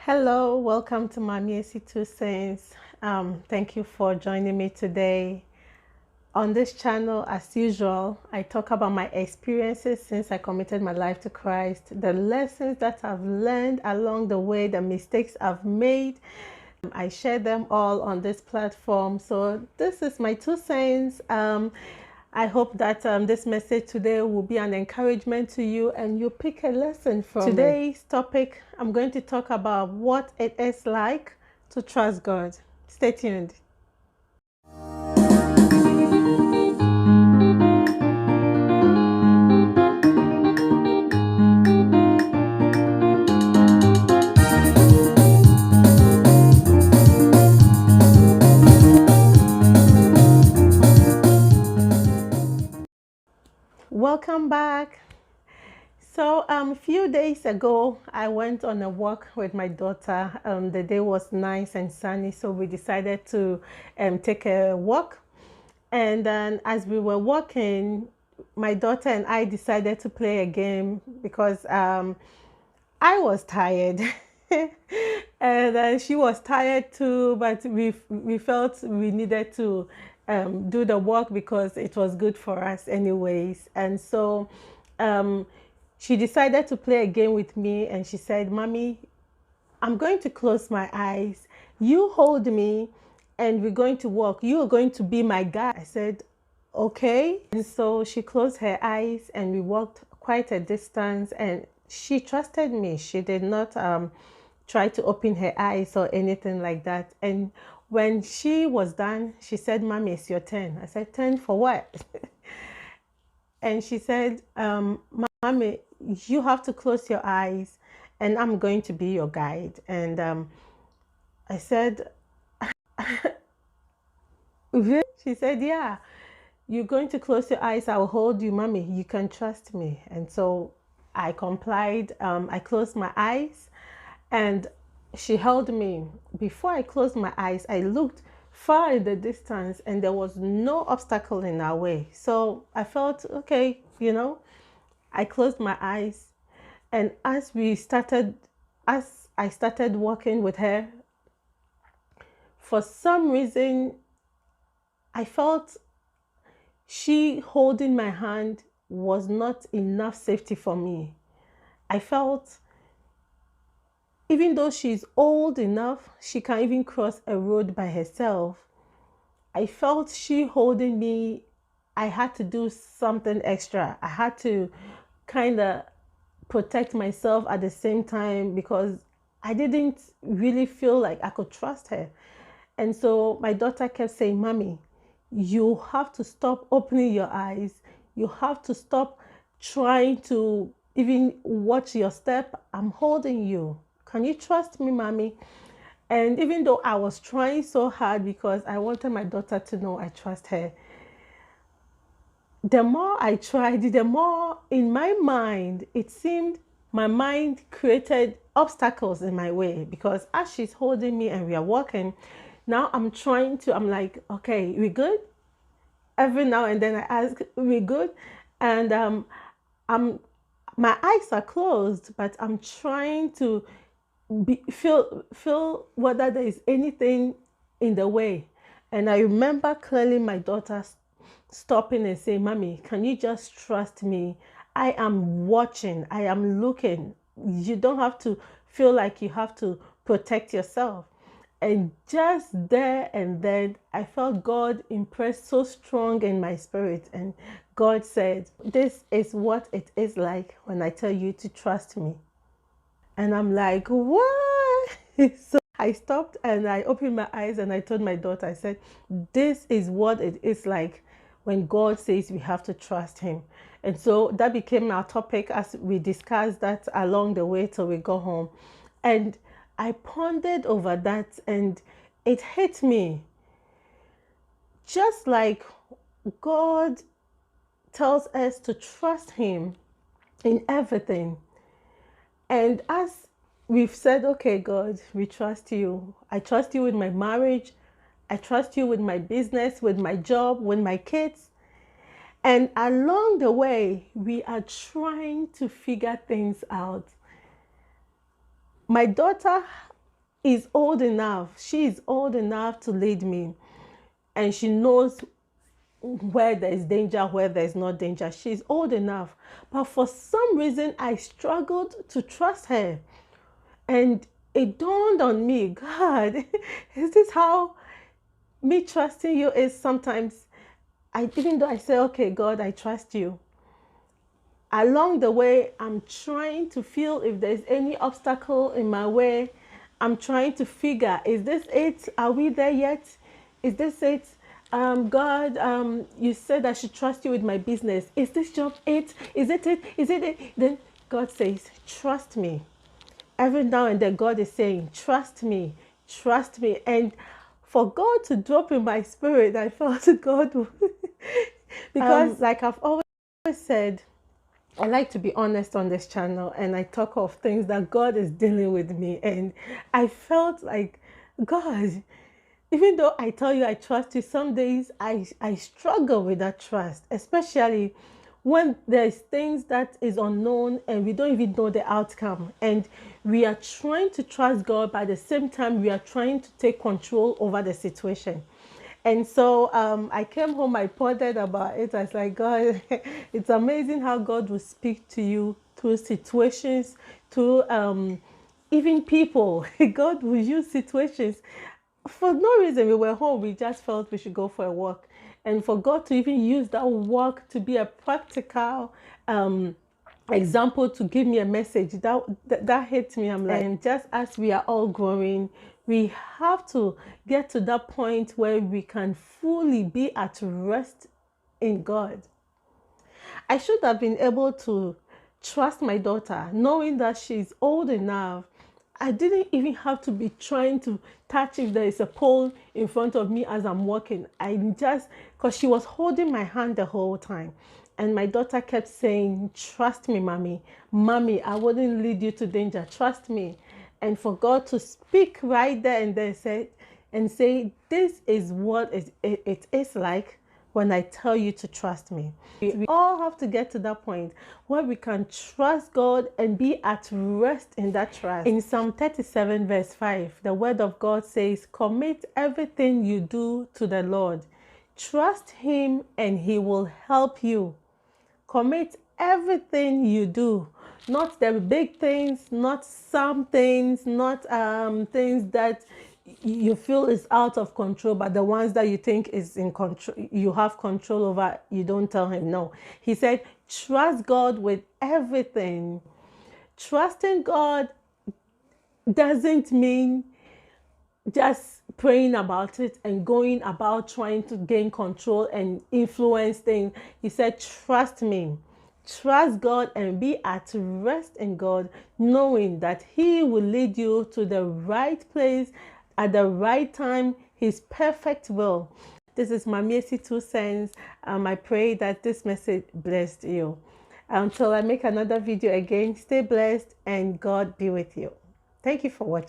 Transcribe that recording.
Hello, welcome to Mommy AC2 Saints. Thank you for joining me today. On this channel, as usual, I talk about my experiences since I committed my life to Christ, the lessons that I've learned along the way, the mistakes I've made. I share them all on this platform. So this is my 2 cents. I hope that this message today will be an encouragement to you and you pick a lesson from today's topic. I'm going to talk about what it is like to trust God. Stay tuned. Welcome back. So a few days ago, I went on a walk with my daughter. The day was nice and sunny, so we decided to take a walk. And then as we were walking, my daughter and I decided to play a game because I was tired. And she was tired too, but we felt we needed to do the walk because it was good for us anyways. And so she decided to play a game with me, and she said, "Mommy, I'm going to close my eyes. You hold me and we're going to walk. You are going to be my guide." I said, "Okay." And so she closed her eyes and we walked quite a distance, and she trusted me. She did not try to open her eyes or anything like that. And when she was done, she said, "Mommy, it's your turn." I said, "Turn for what?" And she said, "Mommy, you have to close your eyes and I'm going to be your guide." And I said, "Really?" She said, "Yeah, you're going to close your eyes. I'll hold you, Mommy. You can trust me." And so I complied. I closed my eyes and she held me. Before I closed my eyes, I looked far in the distance and there was no obstacle in our way. So I felt okay, I closed my eyes, and as I started walking with her, for some reason I felt she holding my hand was not enough safety for me. I felt even though she's old enough, she can even cross a road by herself. I felt she holding me, I had to do something extra. I had to kind of protect myself at the same time because I didn't really feel like I could trust her. And so my daughter kept saying, "Mommy, you have to stop opening your eyes. You have to stop trying to even watch your step. I'm holding you. Can you trust me, Mommy?" And even though I was trying so hard because I wanted my daughter to know I trust her, the more I tried, the more in my mind, it seemed my mind created obstacles in my way because as she's holding me and we are walking, now I'm like, "Okay, we good?" Every now and then I ask, "We good?" And I'm my eyes are closed, but I'm trying to feel whether there is anything in the way. And I remember clearly my daughter stopping and saying, "Mommy, can you just trust me? I am watching, I am looking. You don't have to feel like you have to protect yourself." And just there and then, I felt God impressed so strong in my spirit. And God said, "This is what it is like when I tell you to trust me." And I'm like, "What?" So I stopped and I opened my eyes and I told my daughter, I said, "This is what it is like when God says we have to trust him." And so that became our topic as we discussed that along the way till we go home. And I pondered over that and it hit me. Just like God tells us to trust him in everything. And as we've said, "Okay, God, we trust you. I trust you with my marriage. I trust you with my business, with my job, with my kids." And along the way, we are trying to figure things out. My daughter is old enough. She is old enough to lead me. And she knows where there is danger, where there is not danger. She's old enough. But for some reason, I struggled to trust her. And it dawned on me, God, is this how me trusting you is sometimes? Even though I say, okay, God, I trust you, along the way, I'm trying to feel if there's any obstacle in my way. I'm trying to figure, is this it? Are we there yet? Is this it? God, you said I should trust you with my business. Is this job it? Is it it? Is it it? Then God says, trust me. Every now and then God is saying, trust me, trust me. And for God to drop in my spirit, I felt God because like I've always said, I like to be honest on this channel, and I talk of things that God is dealing with me. And I felt like, God, even though I tell you I trust you, some days I struggle with that trust, especially when there's things that is unknown and we don't even know the outcome. And we are trying to trust God, but at the same time, we are trying to take control over the situation. And so I came home, I pondered about it. I was like, God, it's amazing how God will speak to you through situations, through even people. God will use situations. For no reason, we were home, we just felt we should go for a walk. And for God to even use that walk to be a practical example to give me a message, that hit me. I'm like, and just as we are all growing, we have to get to that point where we can fully be at rest in God. I should have been able to trust my daughter, knowing that she's old enough. I didn't even have to be trying to touch if there is a pole in front of me as I'm walking. Because she was holding my hand the whole time. And my daughter kept saying, trust me, mommy. Mommy, I wouldn't lead you to danger. Trust me. And for God to speak right there and then say, this is what it is like when I tell you to trust me. We all have to get to that point where we can trust God and be at rest in that trust. In Psalm 37 verse 5, the word of God says, commit everything you do to the Lord. Trust him and he will help you. Commit everything you do. Not the big things, not some things, not things that you feel is out of control, but the ones that you think is in control, you have control over, you don't tell him no. He said, trust God with everything. Trusting God doesn't mean just praying about it and going about trying to gain control and influence things. He said, trust me. Trust God and be at rest in God, knowing that he will lead you to the right place at the right time, his perfect will. This is Mami Esi 2 Cents. I pray that this message blessed you. Until I make another video again, stay blessed and God be with you. Thank you for watching.